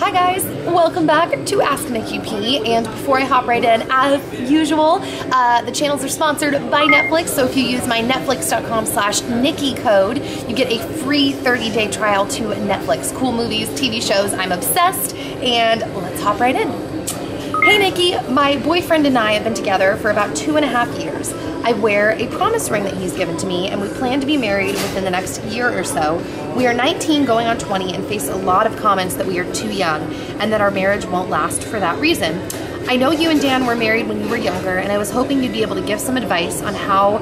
Hi guys, welcome back to Ask Nikki P, and before I hop right in, as usual, the channels are sponsored by Netflix, so if you use my netflix.com/Nikki code, you get a free 30-day trial to Netflix. Cool movies, TV shows, I'm obsessed, and let's hop right in. Hey Nikki, my boyfriend and I have been together for about 2.5 years. I wear a promise ring that he's given to me, and we plan to be married within the next year or so. We are 19 going on 20 and face a lot of comments that we are too young and that our marriage won't last for that reason. I know you and Dan were married when you were younger, and I was hoping you'd be able to give some advice on how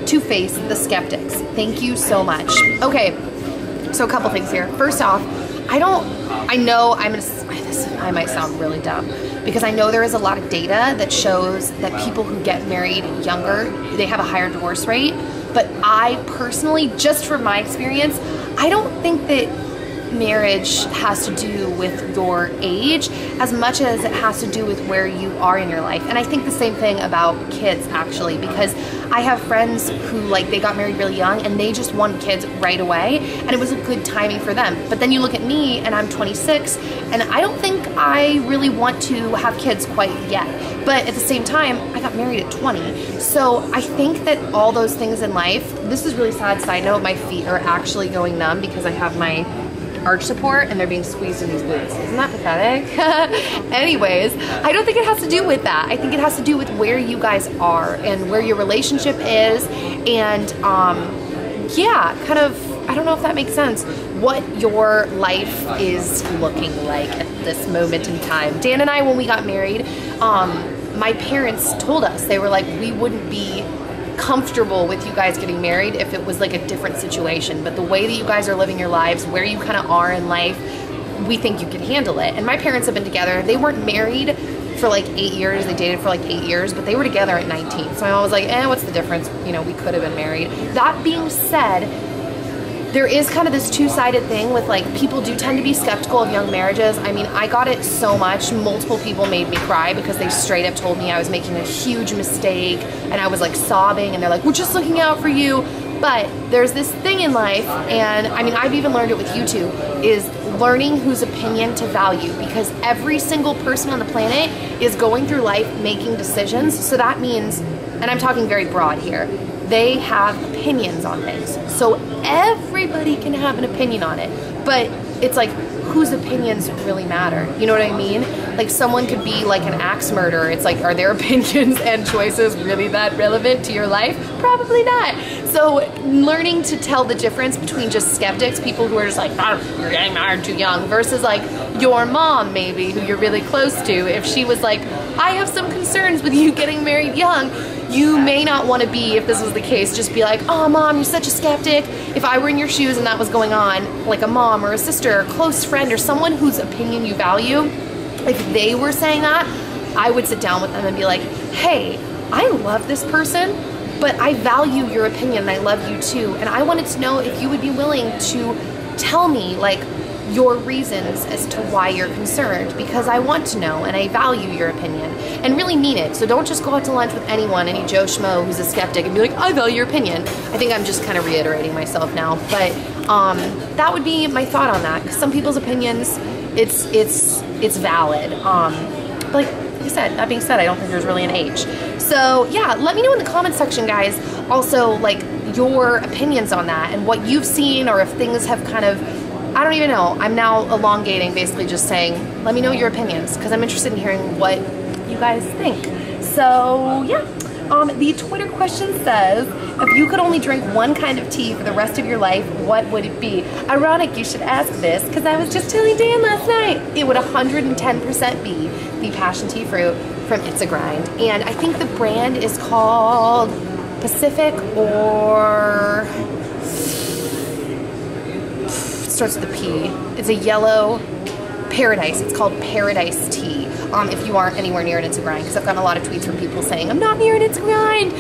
to face the skeptics. Thank you so much. Okay, so a couple things here. First off, I might sound really dumb, because I know there is a lot of data that shows that people who get married younger, they have a higher divorce rate. But I personally, just from my experience, I don't think that marriage has to do with your age as much as it has to do with where you are in your life. And I think the same thing about kids, actually, because I have friends who, like, they got married really young and they just wanted kids right away, and it was a good timing for them. But then you look at me and I'm 26 and I don't think I really want to have kids quite yet. But at the same time, I got married at 20. So I think that all those things in life, this is really sad side note, my feet are actually going numb because I have my arch support and they're being squeezed in these boots. Isn't that pathetic? Anyways, I don't think it has to do with that. I think it has to do with where you guys are and where your relationship is, and yeah, kind of, I don't know if that makes sense, what your life is looking like at this moment in time. Dan and I, when we got married, my parents told us, they were like, we wouldn't be comfortable with you guys getting married if it was like a different situation, but the way that you guys are living your lives, where you kind of are in life, we think you can handle it. And my parents have been together, they weren't married for like 8 years, they dated for like 8 years, but they were together at 19. So my mom was like, what's the difference? You know, we could have been married. That being said, there is kind of this two-sided thing with, like, people do tend to be skeptical of young marriages. I mean, I got it so much. Multiple people made me cry because they straight up told me I was making a huge mistake, and I was like sobbing, and they're like, we're just looking out for you. But there's this thing in life, and I mean, I've even learned it with you two, is learning whose opinion to value, because every single person on the planet is going through life making decisions. So that means, and I'm talking very broad here, they have opinions on things. So everybody can have an opinion on it, but it's like, whose opinions really matter? You know what I mean? Like, someone could be like an axe murderer. It's like, are their opinions and choices really that relevant to your life? Probably not. So learning to tell the difference between just skeptics, people who are just like, you're getting married too young, versus like your mom maybe, who you're really close to, if she was like, I have some concerns with you getting married young, you may not want to be, if this was the case, just be like, oh mom, you're such a skeptic. If I were in your shoes and that was going on, like a mom or a sister or a close friend or someone whose opinion you value, if they were saying that, I would sit down with them and be like, hey, I love this person, but I value your opinion and I love you too. And I wanted to know if you would be willing to tell me, like, your reasons as to why you're concerned, because I want to know and I value your opinion, and really mean it. So don't just go out to lunch with anyone, any Joe Schmo who's a skeptic, and be like, I value your opinion. I think I'm just kind of reiterating myself now, but that would be my thought on that, because some people's opinions, it's valid. Like I said, that being said, I don't think there's really an age. So yeah, let me know in the comment section, guys, also, like, your opinions on that and what you've seen, or if things have kind of, I don't even know. I'm now elongating, basically just saying, let me know your opinions, because I'm interested in hearing what you guys think. So yeah, the Twitter question says, if you could only drink one kind of tea for the rest of your life, what would it be? Ironic you should ask this, because I was just telling Dan last night. It would 110% be the passion tea fruit from It's a Grind. And I think the brand is called Pacific, or starts with a P. It's a yellow Paradise. It's called Paradise Tea. If you aren't anywhere near an It's a Grind, because I've gotten a lot of tweets from people saying, I'm not near an It's a Grind.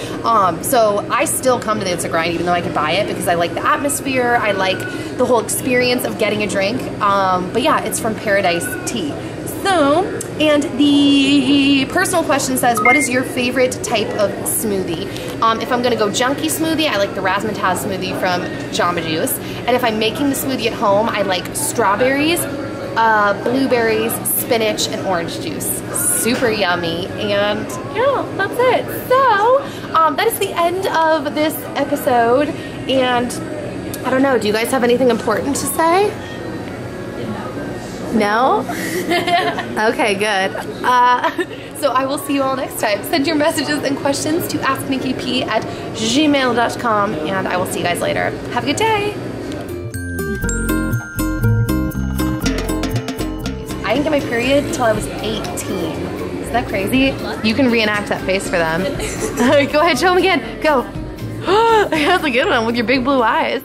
So I still come to the It's a Grind even though I could buy it, because I like the atmosphere, I like the whole experience of getting a drink. But yeah, it's from Paradise Tea. So, and the personal question says, what is your favorite type of smoothie? If I'm gonna go junky smoothie, I like the Razzmataz smoothie from Jamba Juice. And if I'm making the smoothie at home, I like strawberries, blueberries, spinach, and orange juice. Super yummy, and yeah, that's it. So, that is the end of this episode, and I don't know, do you guys have anything important to say? No? Okay, good. So I will see you all next time. Send your messages and questions to asknikkiP@gmail.com, and I will see you guys later. Have a good day. I didn't get my period until I was 18. Isn't that crazy? You can reenact that face for them. Go ahead, show them again. Go. That's a good one with your big blue eyes.